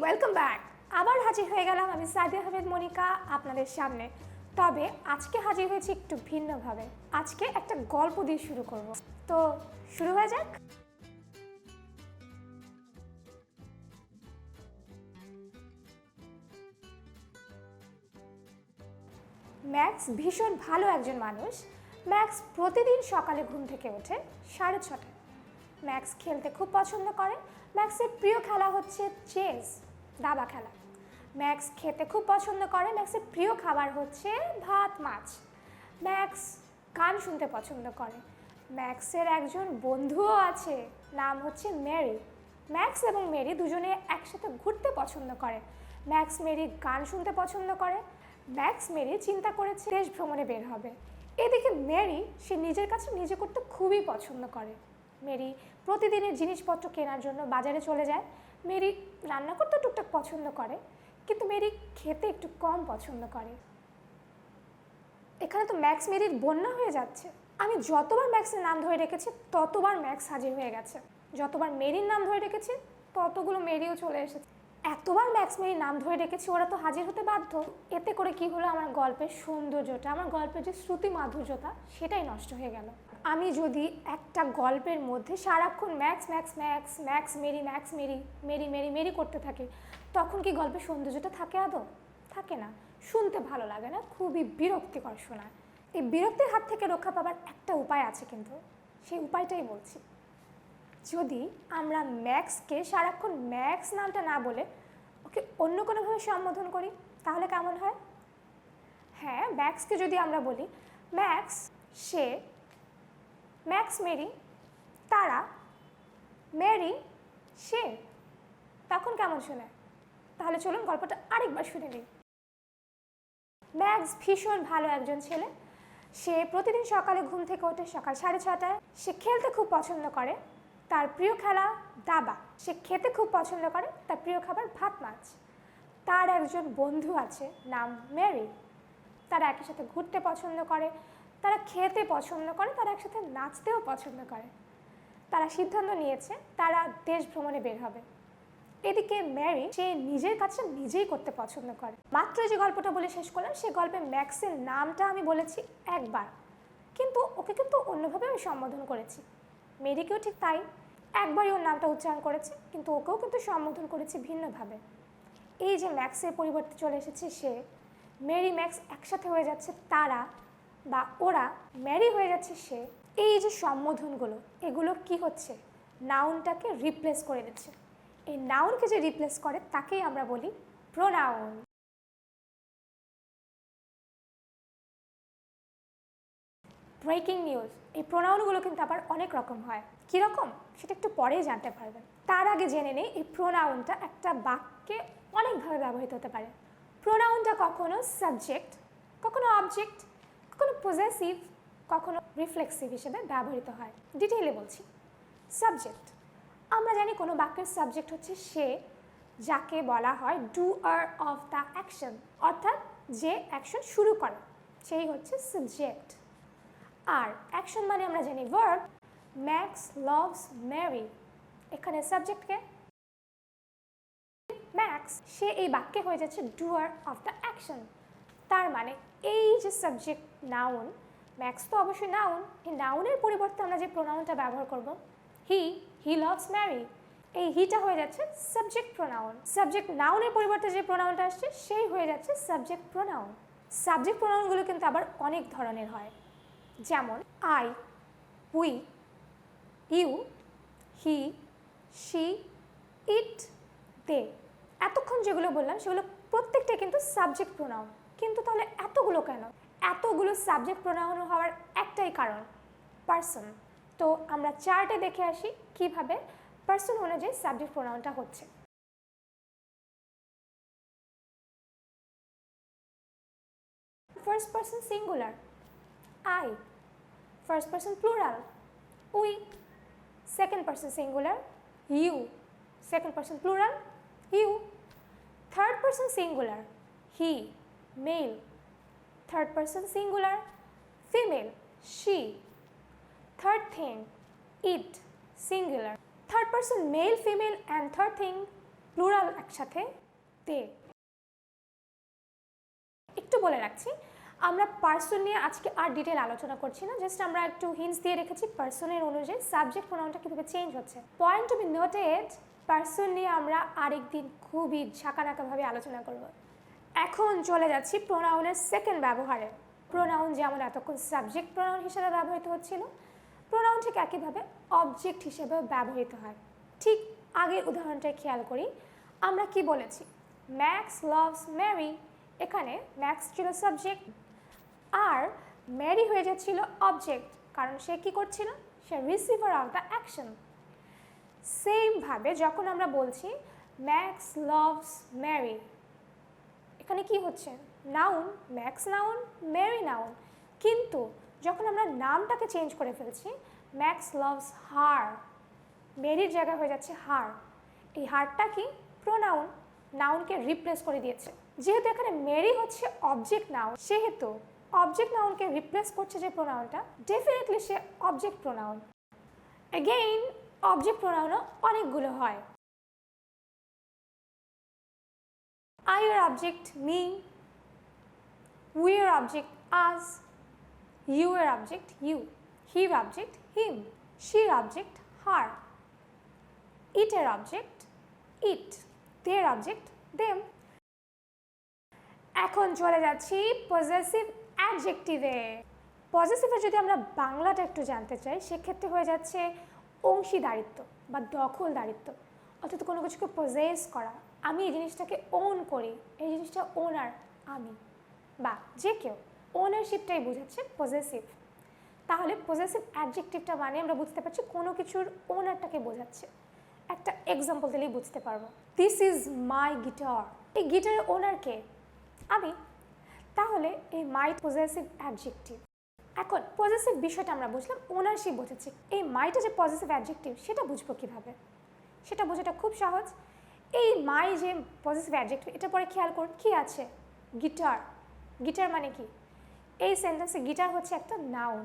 Welcome back. আবার হাজির হয়ে গেলাম আমি সাদিয়া আহমেদ মনিকা আপনাদের সামনে। তবে আজকে হাজির হয়েছি একটু ভিন্নভাবে। আজকে একটা গল্প দিয়ে শুরু করব। তো শুরু হয়ে যাক। ম্যাক্স ভীষণ ভালো একজন মানুষ। ম্যাক্স প্রতিদিন সকালে ঘুম থেকে ওঠে 6:30টায়। ম্যাক্স খেলতে খুব পছন্দ করে। ম্যাক্সের প্রিয় খেলা হচ্ছে চেস, দাবা খেলা। ম্যাক্স খেতে খুব পছন্দ করে। ম্যাক্সের প্রিয় খাবার হচ্ছে ভাত মাছ। ম্যাক্স গান শুনতে পছন্দ করে। ম্যাক্সের একজন বন্ধুও আছে, নাম হচ্ছে মেরি। ম্যাক্স এবং মেরি দুজনে একসাথে ঘুরতে পছন্দ করে। ম্যাক্স মেরি গান শুনতে পছন্দ করে। ম্যাক্স মেরি চিন্তা করেছে দেশ ভ্রমণে বের হবে। এদিকে মেরি সে নিজের কাছে নিজে করতে খুবই পছন্দ করে। মেরি প্রতিদিনের জিনিসপত্র কেনার জন্য বাজারে চলে যায়। মেরি রান্না করতে টুকটাক পছন্দ করে, কিন্তু মেরি খেতে একটু কম পছন্দ করে। এখানে তো ম্যাক্স মেরির বন্যা হয়ে যাচ্ছে। আমি যতবার ম্যাক্সের নাম ধরে রেখেছি ততবার ম্যাক্স হাজির হয়ে গেছে। যতবার মেরির নাম ধরে রেখেছি ততগুলো মেরিও চলে এসেছে। এতবার ম্যাক্স মেরির নাম ধরে রেখেছি, ওরা তো হাজির হতে বাধ্য। এতে করে কি হলো, আমার গল্পের সৌন্দর্যটা, আমার গল্পের যে শ্রুতি মাধুর্যতা, সেটাই নষ্ট হয়ে গেল। আমি যদি একটা গল্পের মধ্যে সারাক্ষণ Max Max Max Max Mary Max Mary Mary Mary Mary করতে থাকি, তখন কি গল্পের সৌন্দর্যটা থাকে? আদৌ থাকে না। শুনতে ভালো লাগে না, খুবই বিরক্তিকর শোনায়। এই বিরক্তির হাত থেকে রক্ষা পাবার একটা উপায় আছে, কিন্তু সেই উপায়টাই বলছি। যদি আমরা ম্যাক্সকে সারাক্ষণ ম্যাক্স নামটা না বলে ওকে অন্য কোনোভাবে সম্বোধন করি, তাহলে কেমন হয়? হ্যাঁ, ম্যাক্সকে যদি আমরা বলি ম্যাক্স সে, ম্যাক্স মেরি তারা, মেরি সে, তখন কেমন শোনায়? তাহলে চলুন গল্পটা আরেকবার শুনে নিই। ম্যাক্স ভীষণ ভালো একজন ছেলে। সে প্রতিদিন সকালে ঘুম থেকে ওঠে সকাল 6:30টায়। সে খেলতে খুব পছন্দ করে। তার প্রিয় খেলা দাবা। সে খেতে খুব পছন্দ করে। তার প্রিয় খাবার ভাত মাছ। তার একজন বন্ধু আছে, নাম মেরি। তারা একই সাথে ঘুরতে পছন্দ করে, তারা খেতে পছন্দ করে, তারা একসাথে নাচতেও পছন্দ করে। তারা সিদ্ধান্ত নিয়েছে তারা দেশ ভ্রমণে বের হবে। এদিকে মেরি সে নিজের কাজটা নিজেই করতে পছন্দ করে। মাত্র যে গল্পটা বলে শেষ করলাম, সে গল্পে ম্যাক্সের নামটা আমি বলেছি একবার, কিন্তু ওকে কিন্তু অন্যভাবে আমি সম্বোধন করেছি। মেরিকেও ঠিক তাই, একবারই ওর নামটা উচ্চারণ করেছি, কিন্তু ওকেও কিন্তু সম্বোধন করেছি ভিন্নভাবে। এই যে ম্যাক্সের পরিবর্তে চলে এসেছে সে, মেরি ম্যাক্স একসাথে হয়ে যাচ্ছে তারা বা ওরা, মেরি হয়ে যাচ্ছে সে। এই যে সম্বোধনগুলো, এগুলো কি হচ্ছে? নাউনটাকে রিপ্লেস করে দিচ্ছে। এই নাউনকে যে রিপ্লেস করে তাকেই আমরা বলি প্রোনাউন। ব্রেকিং নিউজ, এই প্রোনাউনগুলো কিন্তু আবার অনেক রকম হয়। কী রকম সেটা একটু পরেই জানতে পারবেন। তার আগে জেনে নেই এই প্রোনাউনটা একটা বাক্যে অনেকভাবে ব্যবহৃত হতে পারে। প্রোনাউনটা কখনো সাবজেক্ট, কখনো অবজেক্ট, কখনো পজেসিভ, কখনো রিফ্লেক্সিভ হিসেবে ব্যবহৃত হয়। ডিটেইলে বলছি। সাবজেক্ট, আমরা জানি কোনো বাক্যের সাবজেক্ট হচ্ছে সে, যাকে বলা হয় ডুয়ার অফ দ্য অ্যাকশন, অর্থাৎ যে অ্যাকশন শুরু করে সেই হচ্ছে সাবজেক্ট। আর অ্যাকশন মানে আমরা জানি ভার্ব। ম্যাক্স লাভস মেরি, এখানে সাবজেক্টকে ম্যাক্স, সে এই বাক্যে হয়ে যাচ্ছে ডুয়ার অফ দ্য অ্যাকশন। তার মানে এই যে সাবজেক্ট নাউন, ম্যাক্স তো অবশ্যই নাউন, এই নাউনের পরিবর্তে আমরা যে প্রোনাউনটা ব্যবহার করব হি লাভস মেরি, এই হিটা হয়ে যাচ্ছে সাবজেক্ট প্রোনাউন। সাবজেক্ট নাউনের পরিবর্তে যে প্রোনাউনটা আসছে সেই হয়ে যাচ্ছে সাবজেক্ট প্রোনাউন। সাবজেক্ট প্রোনাউনগুলো কিন্তু আবার অনেক ধরনের হয়, যেমন I, we, you, he, she, it, they. এতক্ষণ যেগুলো বললাম সেগুলো প্রত্যেকটাই কিন্তু সাবজেক্ট প্রোনাউন। কিন্তু তাহলে এতগুলো কেন? এতগুলো সাবজেক্ট প্রোনাউন হওয়ার একটাই কারণ, পার্সন। তো আমরা চার্টে দেখে আসি কিভাবে পার্সন অনুযায়ী সাবজেক্ট প্রোনাউনটা হচ্ছে। First person singular I, first person plural we, second person singular you, second person plural you, third person singular he, male, third person singular female she, third thing it, singular. Third person male, female and third thing plural একসাথে they. একটু বলে রাখছি, আমরা person নিয়ে আজকে আর detail আলোচনা করছি না, জাস্ট আমরা একটু হিন্টস দিয়ে রেখেছি পার্সনের অনুযায়ী সাবজেক্ট প্রোনাউনটা কীভাবে চেঞ্জ হচ্ছে। Point to be noted, person নিয়ে আমরা আরেকদিন খুবই ঝাঁকানাকাভাবে আলোচনা করব। এখন চলে যাচ্ছি প্রোনাউনের সেকেন্ড ব্যবহারে। প্রোনাউন যেমন এতক্ষণ সাবজেক্ট প্রোনাউন হিসেবে ব্যবহৃত হচ্ছিল, প্রোনাউন ঠিক একইভাবে অবজেক্ট হিসেবেও ব্যবহৃত হয়। ঠিক আগের উদাহরণটাই খেয়াল করি, আমরা কি বলেছি, ম্যাক্স লাভস ম্যারি। এখানে ম্যাক্স ছিল সাবজেক্ট আর ম্যারি হয়ে যাচ্ছিল অবজেক্ট, কারণ সে কি করছিল, সে রিসিভার অফ দ্য অ্যাকশন। সেমভাবে যখন আমরা বলছি ম্যাক্স লাভস ম্যারি, এখানে কি হচ্ছে, noun, Max noun, Mary noun, কিন্তু যখন আমরা নামটাকে চেঞ্জ করে ফেলছি, ম্যাক্স লাভস হার, মেরির জায়গায় হয়ে যাচ্ছে হার। এই হারটা কি, প্রোনাউন, নাউনকে রিপ্লেস করে দিয়েছে। যেহেতু এখানে মেরি হচ্ছে অবজেক্ট নাউন, সেহেতু অবজেক্ট নাউনকে রিপ্লেস করছে যে প্রোনাউনটা, ডেফিনেটলি সে অবজেক্ট প্রোনাউন। এগেইন অবজেক্ট প্রোনাউনও অনেকগুলো হয়। I এর অবজেক্ট মি, উই এর অবজেক্ট আস, ইউ এর অবজেক্ট ইউ, হির অবজেক্ট হিম, শির অবজেক্ট হার, ইট এর object it, there object them. এখন চলে যাচ্ছি পজেসিভ অ্যাডজেক্টিভে। পজেসিভে যদি আমরা বাংলাটা একটু জানতে চাই, সেক্ষেত্রে হয়ে যাচ্ছে অংশীদারিত্ব বা দখলদারিত্ব, অর্থাৎ কোনো কিছুকে পজেস করা। আমি এই জিনিসটাকে ওন করি, এই জিনিসটা ওনার আমি, বা যে কেউ, ওনারশিপটাই বোঝাচ্ছে পজেসিভ। তাহলে পজেসিভ অ্যাডজেক্টিভটা মানে আমরা বুঝতে পারছি কোনো কিছুর ওনারটাকে বোঝাচ্ছে। একটা এক্সাম্পল দিলেই বুঝতে পারবো, দিস ইজ মাই গিটার। এই গিটারের ওনার কে, আমি। তাহলে এই মাই পজেসিভ অ্যাডজেক্টিভ। এখন পজেসিভ বিষয়টা আমরা বুঝলাম, ওনারশিপ বোঝাচ্ছি। এই মাইটা যে পজেসিভ অ্যাডজেক্টিভ, সেটা বুঝবো কিভাবে? সেটা বোঝাটা খুব সহজ। এই মাই যে পজেসিভ অ্যাডজেক্টিভ, এটা পরে খেয়াল করুন কি আছে, গিটার। গিটার মানে কি, এই সেন্টেন্সে গিটার হচ্ছে একটা নাউন,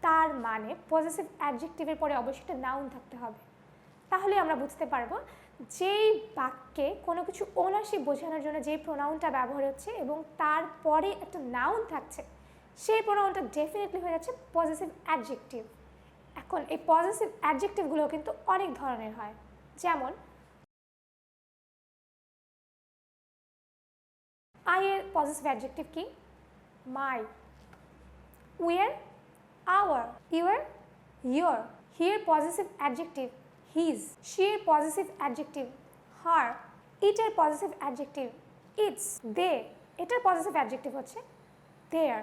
তার মানে পজেসিভ অ্যাডজেক্টিভের পরে অবশ্যই একটা নাউন থাকতে হবে। তাহলে আমরা বুঝতে পারবো যেই বাক্যে কোনো কিছু ওনারশিপ বোঝানোর জন্য যেই প্রোনাউনটা ব্যবহার হচ্ছে এবং তারপরে একটা নাউন থাকছে, সেই প্রোনাউনটা ডেফিনেটলি হয়ে যাচ্ছে পজেসিভ অ্যাডজেক্টিভ। এখন এই পজেসিভ অ্যাডজেক্টিভগুলো কিন্তু অনেক ধরনের হয়, যেমন আই এর পজেসিভ অ্যাডজেক্টিভ কি, মাই। উই এর আওয়ার, ইউ এর ইয়োর, হি এর পজেসিভ অ্যাডজেক্টিভ হিজ, শি এর পজেসিভ অ্যাডজেক্টিভ হার, ইট এর পজেসিভ অ্যাডজেক্টিভ ইটস, দে, এটার পজেসিভ অ্যাডজেক্টিভ হচ্ছে দেয়ার।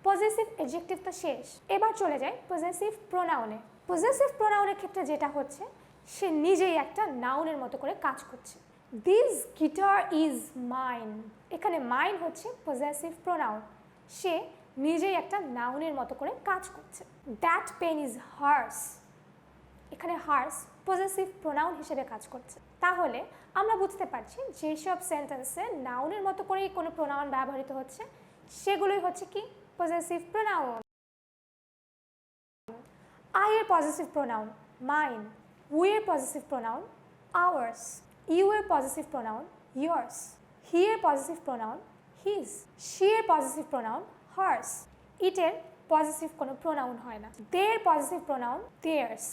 পজেসিভ অ্যাডজেক্টিভ তো শেষ, এবার চলে যায় পজেসিভ প্রোনাউনে। পজেসিভ প্রোনাউনের ক্ষেত্রে যেটা হচ্ছে, সে নিজেই একটা নাউনের মতো করে কাজ করছে। দিস গিটার ইজ মাইন, এখানে মাইন হচ্ছে পজেসিভ প্রোনাউন, সে নিজেই একটা নাউনের মতো করে কাজ করছে। দ্যাট পেন ইজ হার্স, এখানে হার্স পজেসিভ প্রোনাউন হিসেবে কাজ করছে। তাহলে আমরা বুঝতে পারছি যেসব সেন্টেন্সে নাউনের মতো করেই কোনো প্রোনাউন ব্যবহৃত হচ্ছে, সেগুলোই হচ্ছে কি, পজেসিভ প্রোনাউন। আই এর পজেসিভ প্রোনাউন মাইন, উই এর পজেসিভ প্রোনাউন আওয়ার্স, ইউ এর পজেসিভ প্রোনাউন ইয়ার্স, হি এর পজেসিভ প্রোনাউন হিজ, শি এর পজেসিভ প্রোনাউন হার্স, ইটের পজেসিভ কোনো প্রোনাউন হয় না, দের possessive pronoun theirs.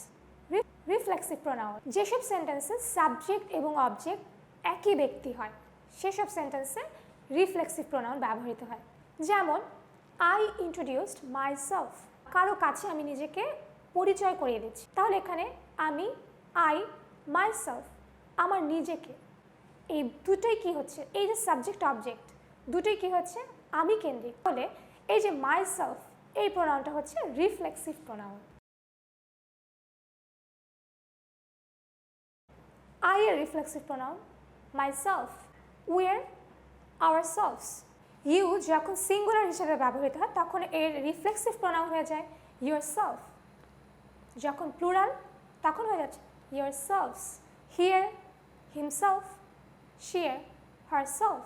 Reflexive pronoun, যেসব সেন্টেন্সে সাবজেক্ট এবং অবজেক্ট একই ব্যক্তি হয়, সেসব সেন্টেন্সে রিফ্লেক্সিভ প্রোনাউন ব্যবহৃত হয়। যেমন আই ইন্ট্রোডিউসড মাই সেলফ, কারো কাছে আমি নিজেকে পরিচয় করিয়ে দিচ্ছি। তাহলে এখানে আমি, আই, মাই সেলফ, আমার নিজেকে, এই দুটোই কি হচ্ছে, এই যে সাবজেক্ট অবজেক্ট দুটোই কি হচ্ছে, আমি কেন্দ্রিক। বলে এই যে মাই সেলফ, এই প্রোনাউনটা হচ্ছে রিফ্লেক্সিভ প্রোনাউন। I এর রিফ্লেক্সিভ প্রোনাউন মাইসেলফ, উই এর আওয়ারসেলভস। ইউ যখন সিঙ্গুলার হিসেবে ব্যবহৃত হয় তখন এর রিফ্লেক্সিভ প্রোনাউন হয়ে যায় yourself, যখন প্লুরাল তখন হয়ে যাচ্ছে yourselves। হিয়ার হিমসেলফ, she এর herself,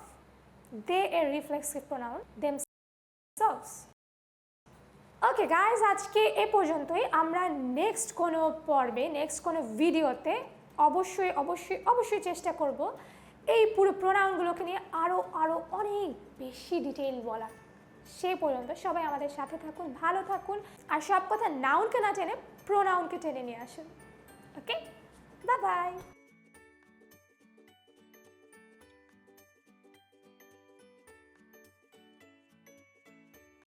they এর reflexive pronoun themselves। Okay guys, আজকে এ পর্যন্তই। আমরা নেক্সট কোনো পর্বে, নেক্সট কোনো ভিডিওতে অবশ্যই অবশ্যই অবশ্যই চেষ্টা করব এই পুরো প্রোনাউনগুলোকে নিয়ে আরও আরও অনেক বেশি ডিটেইল বলা। সে পর্যন্ত সবাই আমাদের সাথে থাকুন, ভালো থাকুন, আর সব কথা নাউনকে না টেনে প্রোনাউনকে টেনে নিয়ে আসুন। ওকে, বাই বাই।